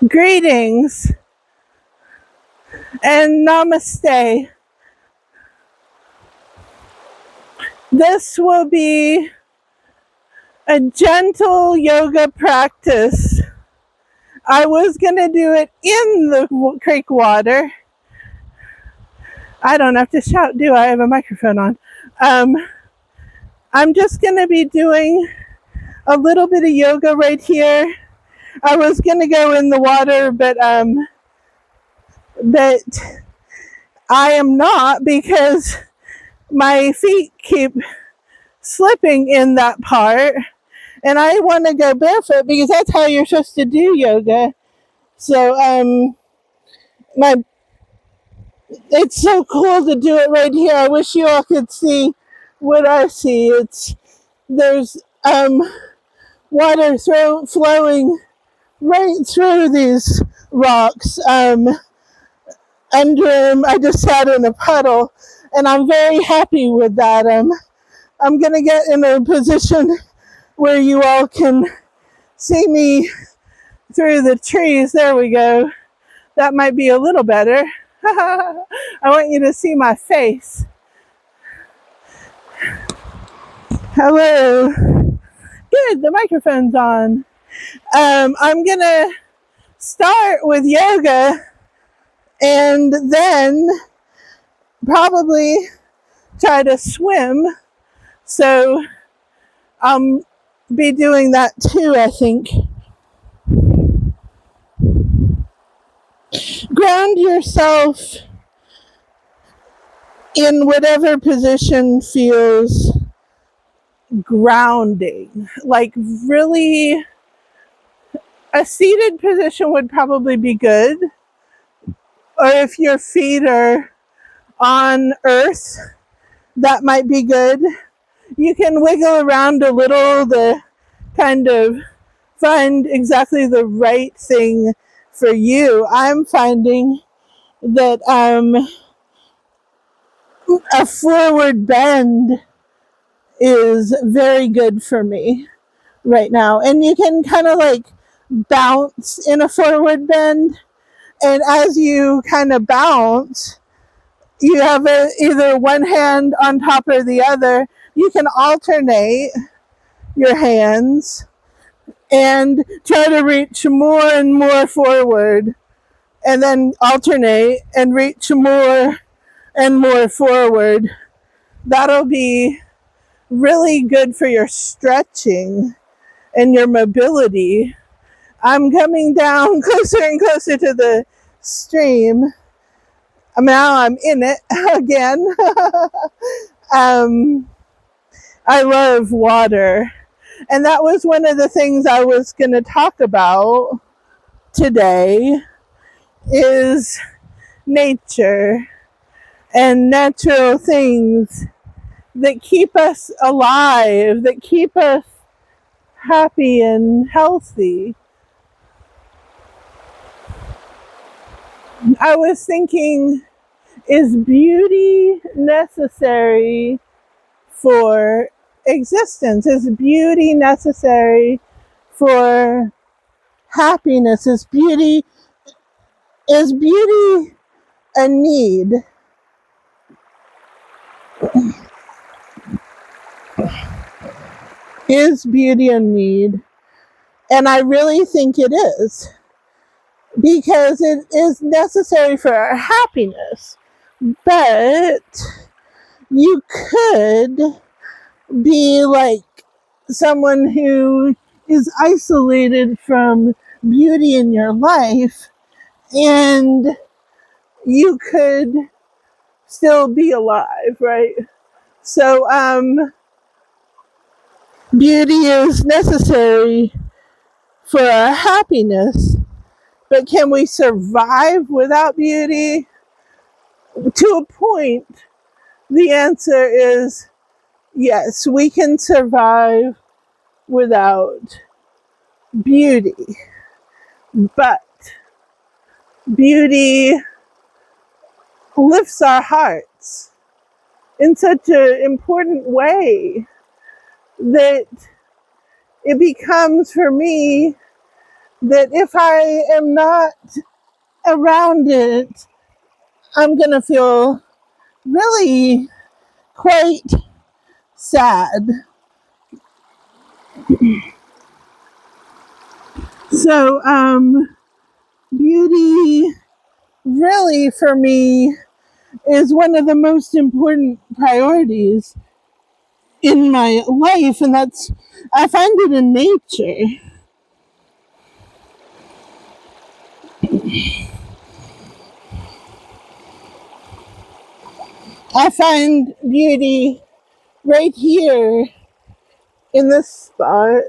Greetings and namaste. This will be a gentle yoga practice. I was going to do it in the creek water. I don't have to shout, do I? I have a microphone on. I'm just going to be doing a little bit of yoga right here. I was going to go in the water, but I am not, because my feet keep slipping in that part, and I want to go barefoot because that's how you're supposed to do yoga. So it's so cool to do it right here. I wish you all could see what I see. There's water flowing right through these rocks. Under I just sat in a puddle, and I'm very happy with that. I'm gonna get in a position where you all can see me through the trees. There we go. That might be a little better. I want you to see my face. Hello. Good, the microphone's on. I'm gonna start with yoga and then probably try to swim. So I'll be doing that too, I think. Ground yourself in whatever position feels grounding. Like, really, a seated position would probably be good. Or if your feet are on earth, that might be good. You can wiggle around a little to kind of find exactly the right thing for you. I'm finding that a forward bend is very good for me right now. And you can kind of like bounce in a forward bend. And as you kind of bounce, you have either one hand on top of the other. You can alternate your hands and try to reach more and more forward, and then alternate and reach more and more forward. That'll be really good for your stretching and your mobility. I'm coming down closer and closer to the stream. Now I'm in it again. I love water. And that was one of the things I was going to talk about today, is nature and natural things that keep us alive, that keep us happy and healthy. I was thinking, is beauty necessary for existence? Is beauty necessary for happiness? Is beauty a need? Is beauty a need? And I really think it is, because it is necessary for our happiness. But you could be like someone who is isolated from beauty in your life, and you could still be alive, right? So beauty is necessary for our happiness, but can we survive without beauty? To a point, the answer is yes, we can survive without beauty. But beauty lifts our hearts in such an important way that it becomes, for me, that if I am not around it, I'm going to feel really quite sad. So, beauty really for me is one of the most important priorities in my life, and that's, I find it in nature. I find beauty right here in this spot.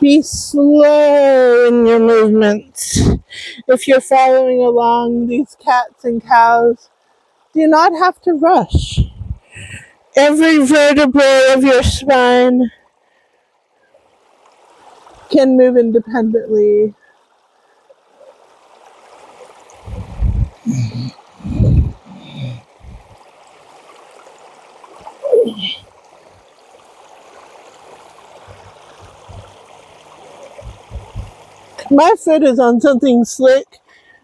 Be slow in your movements. If you're following along these cats and cows, do not have to rush. Every vertebrae of your spine can move independently. My foot is on something slick,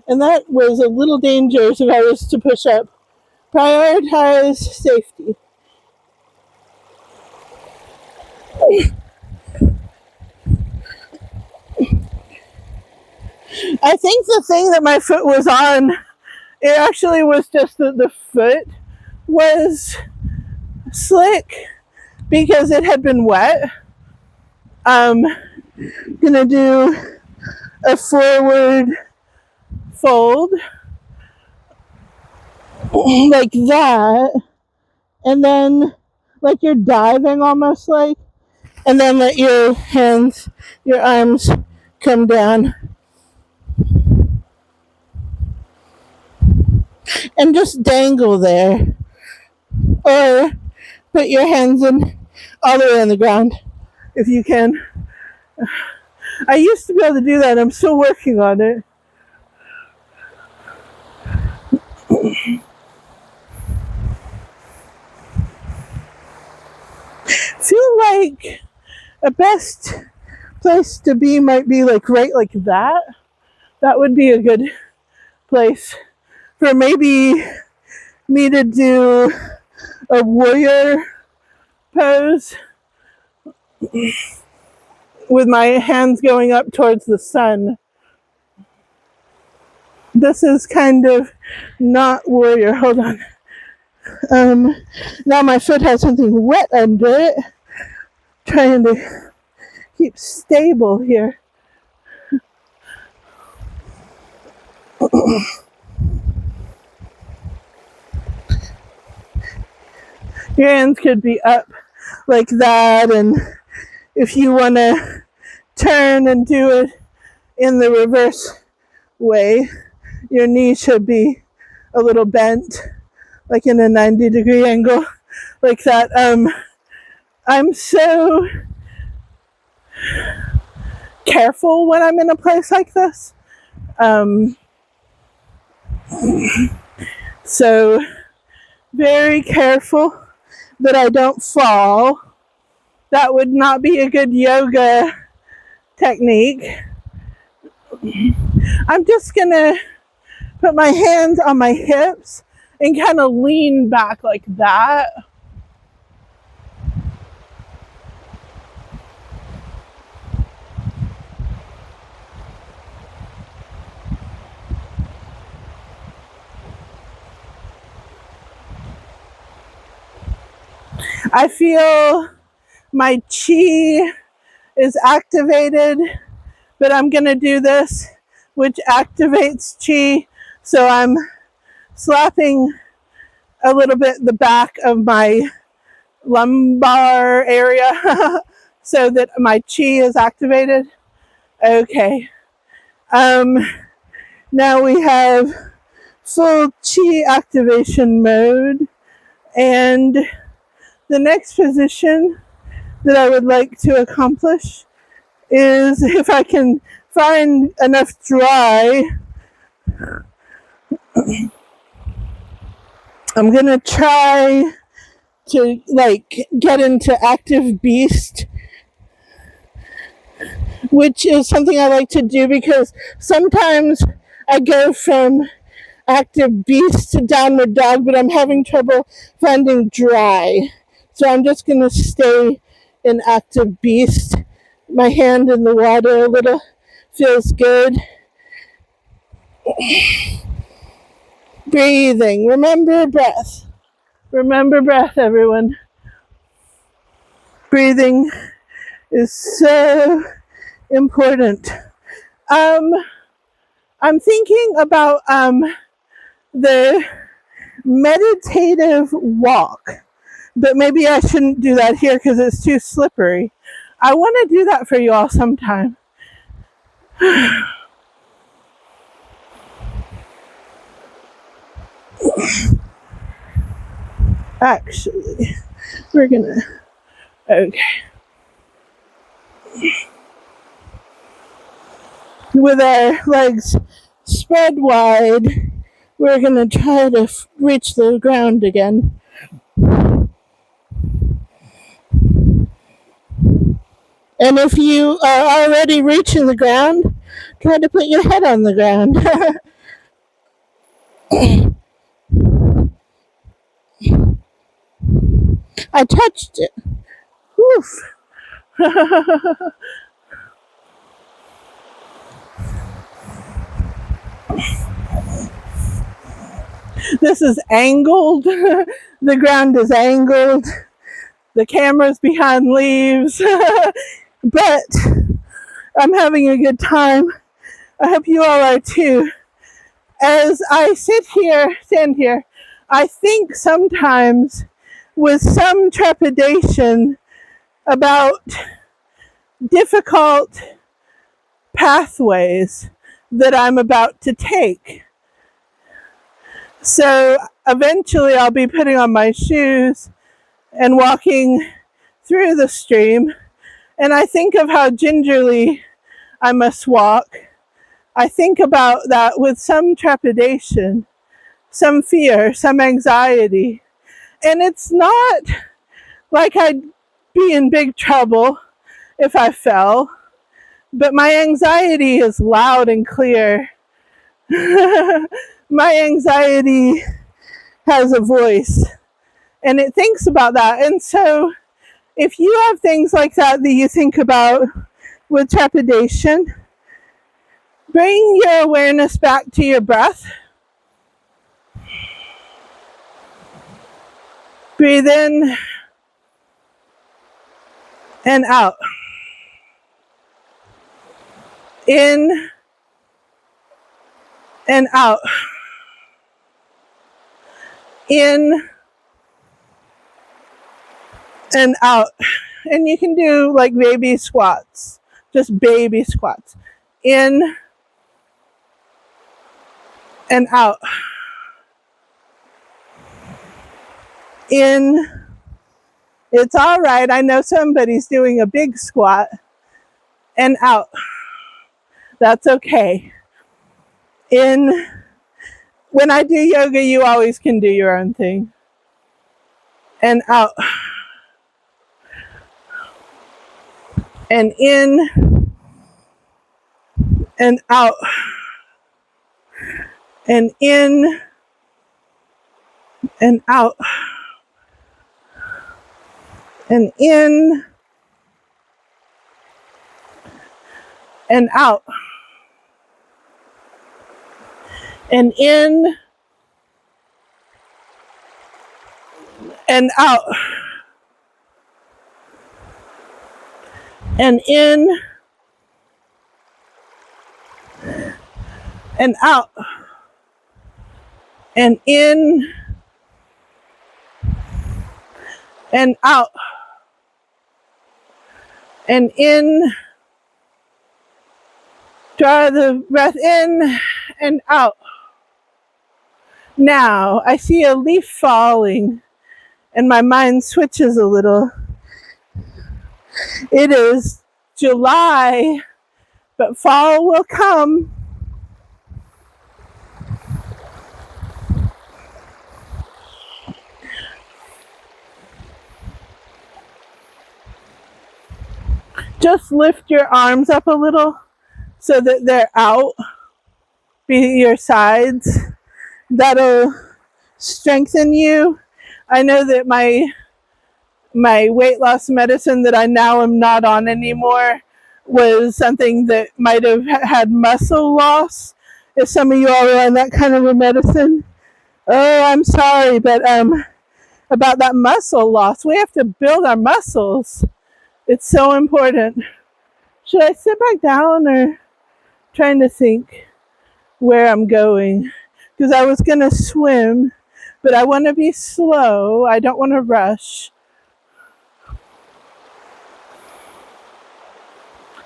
and that was a little dangerous if I was to push up. Prioritize safety. I think the thing that my foot was on, it actually was just that the foot was slick because it had been wet. I'm gonna do a forward fold like that, and then like you're diving almost like, and then let your hands, your arms come down, and just dangle there, or put your hands in all the way on the ground if you can. I used to be able to do that. I'm still working on it. Feel like a best place to be might be like right like that. That would be a good place for maybe me to do a warrior pose with my hands going up towards the sun. This is kind of not warrior. Hold on. Now my foot has something wet under it. Trying to keep stable here. Your hands could be up like that, and if you want to turn and do it in the reverse way, your knee should be a little bent, like in a 90-degree angle, like that. I'm so careful when I'm in a place like this. So very careful that I don't fall. That would not be a good yoga technique. I'm just gonna put my hands on my hips and kind of lean back like that. I feel my chi is activated, but I'm gonna do this, which activates chi. So I'm slapping a little bit the back of my lumbar area so that my chi is activated. Okay. Now we have full chi activation mode, and the next position that I would like to accomplish is if I can find enough dry, I'm gonna try to like get into active beast, which is something I like to do because sometimes I go from active beast to downward dog, but I'm having trouble finding dry. So I'm just gonna stay in active beast. My hand in the water a little feels good. Breathing. Remember breath. Remember breath, everyone. Breathing is so important. I'm thinking about the meditative walk, but maybe I shouldn't do that here because it's too slippery. I want to do that for you all sometime. Actually, we're gonna, okay. With our legs spread wide, we're gonna try to reach the ground again. And if you are already reaching the ground, try to put your head on the ground. I touched it. Oof. This is angled. The ground is angled. The camera's behind leaves. But I'm having a good time. I hope you all are too. As I stand here, I think sometimes with some trepidation about difficult pathways that I'm about to take. So eventually I'll be putting on my shoes and walking through the stream. And I think of how gingerly I must walk. I think about that with some trepidation, some fear, some anxiety. And it's not like I'd be in big trouble if I fell, but my anxiety is loud and clear. My anxiety has a voice and it thinks about that. And so if you have things like that that you think about with trepidation, bring your awareness back to your breath. Breathe in and out. In and out. In and out. And you can do like baby squats, just baby squats. In and out. In. It's all right. I know somebody's doing a big squat. And out. That's okay. In. When I do yoga, you always can do your own thing. And out. And in. And out. And in. And out. And in. And out. And in. And out. And in. And out. And in. And out. And in. Draw the breath in and out. Now, I see a leaf falling and my mind switches a little. It is July, but fall will come. Just lift your arms up a little so that they're out your sides. That'll strengthen you. I know that my weight loss medicine that I now am not on anymore was something that might have had muscle loss. If some of you all are on that kind of a medicine, oh, I'm sorry, but about that muscle loss, we have to build our muscles. It's so important. Should I sit back down or trying to think where I'm going? Because I was going to swim, but I want to be slow. I don't want to rush.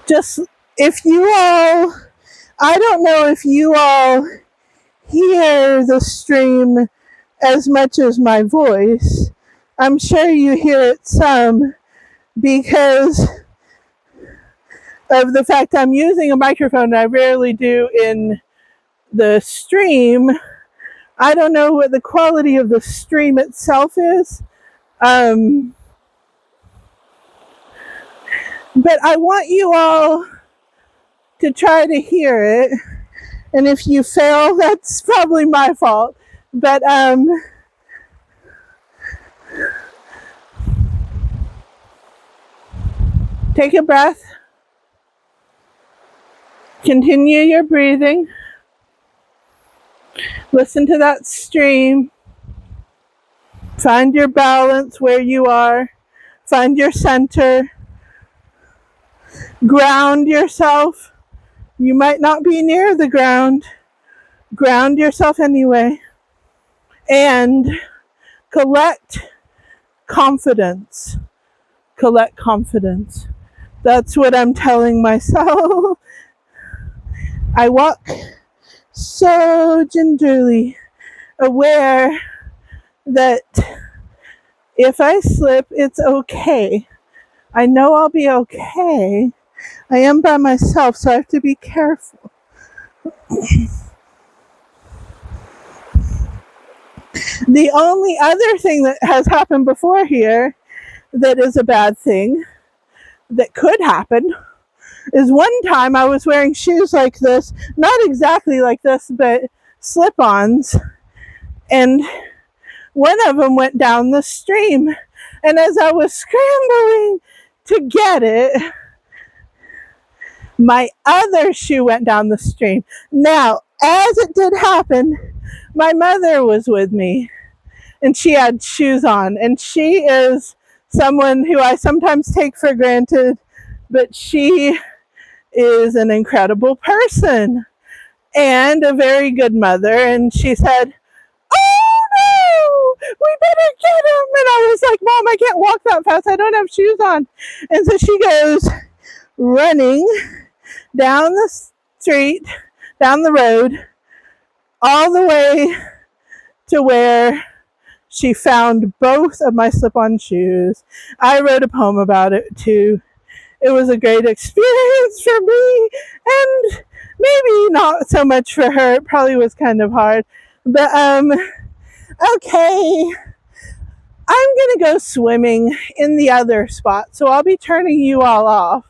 Just if you all, I don't know if you all hear the stream as much as my voice. I'm sure you hear it some because of the fact I'm using a microphone I rarely do in the stream. I don't know what the quality of the stream itself is. But I want you all to try to hear it. And if you fail, that's probably my fault. But take a breath. Continue your breathing. Listen to that stream. Find your balance where you are. Find your center. Ground yourself. You might not be near the ground. Ground yourself anyway. And collect confidence. Collect confidence. That's what I'm telling myself. I walk so gingerly, aware that if I slip, it's okay. I know I'll be okay. I am by myself, so I have to be careful. The only other thing that has happened before here that is a bad thing that could happen is one time I was wearing shoes like this, not exactly like this, but slip-ons, and one of them went down the stream. And as I was scrambling to get it, my other shoe went down the stream. Now, as it did happen, my mother was with me, and she had shoes on, and she is someone who I sometimes take for granted, but she is an incredible person and a very good mother. And she said, "Oh no, we better get him." And I was like, "Mom, I can't walk that fast. I don't have shoes on." And so she goes running down the street, down the road, all the way to where she found both of my slip-on shoes. I wrote a poem about it too. It was a great experience for me, and maybe not so much for her. It probably was kind of hard. But okay, I'm gonna go swimming in the other spot, so I'll be turning you all off.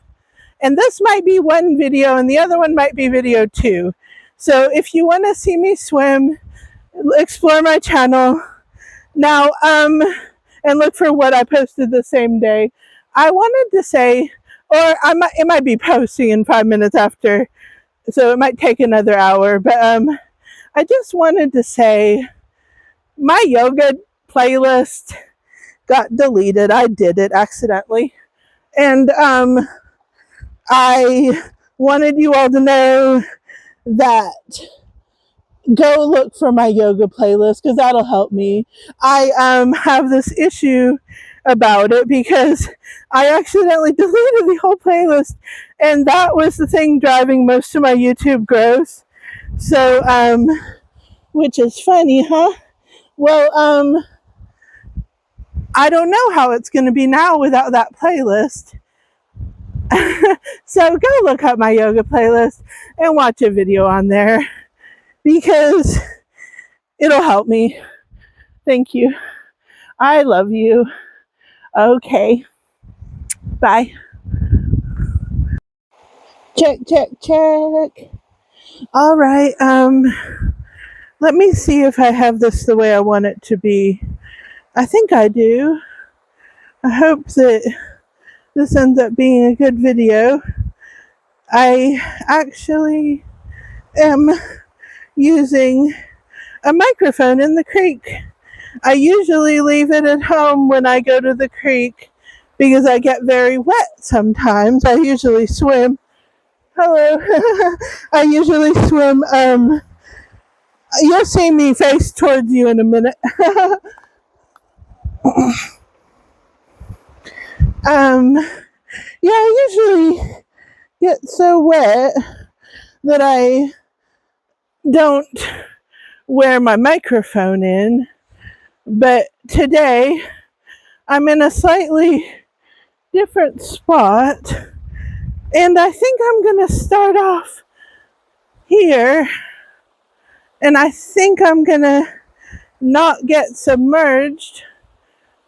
And this might be one video, and the other one might be video 2. So if you want to see me swim, explore my channel now, and look for what I posted the same day. I wanted to say, or it might be posting in 5 minutes after, so it might take another hour. But I just wanted to say, my yoga playlist got deleted. I did it accidentally, and I wanted you all to know that go look for my yoga playlist, because that'll help me. I have this issue about it because I accidentally deleted the whole playlist, and that was the thing driving most of my YouTube growth. So which is funny, huh? Well, I don't know how it's going to be now without that playlist. So go look up my yoga playlist and watch a video on there because it'll help me. Thank you. I love you. Okay. Bye. Check, check, check. All right. Let me see if I have this the way I want it to be. I think I do. I hope that this ends up being a good video. I actually am using a microphone in the creek. I usually leave it at home when I go to the creek because I get very wet sometimes. I usually swim. Hello. I usually swim. You'll see me face towards you in a minute. Yeah, I usually get so wet that I don't wear my microphone in. But today I'm in a slightly different spot, and I think I'm going to start off here, and I think I'm going to not get submerged.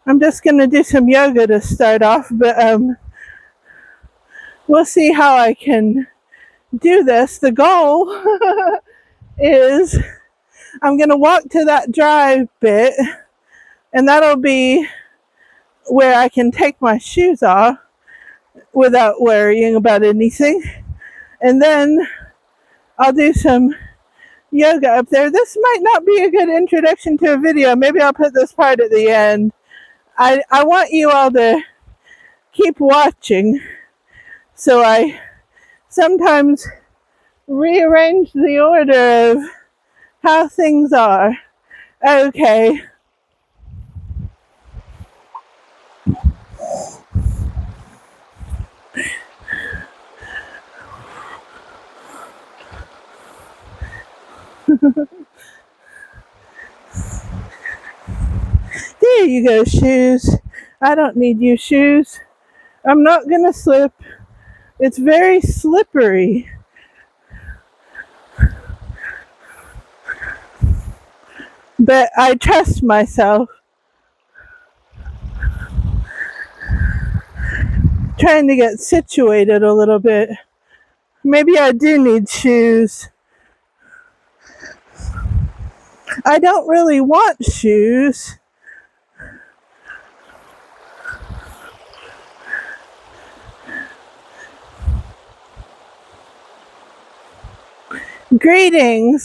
I'm just going to do some yoga to start off, but we'll see how I can do this. The goal is I'm going to walk to that dry bit, and that'll be where I can take my shoes off without worrying about anything. And then I'll do some yoga up there. This might not be a good introduction to a video. Maybe I'll put this part at the end. I want you all to keep watching, so I sometimes rearrange the order of how things are. Okay. There you go, shoes. I don't need you, shoes. I'm not gonna slip. It's very slippery. But I trust myself. Trying to get situated a little bit. Maybe I do need shoes. I don't really want shoes. Greetings.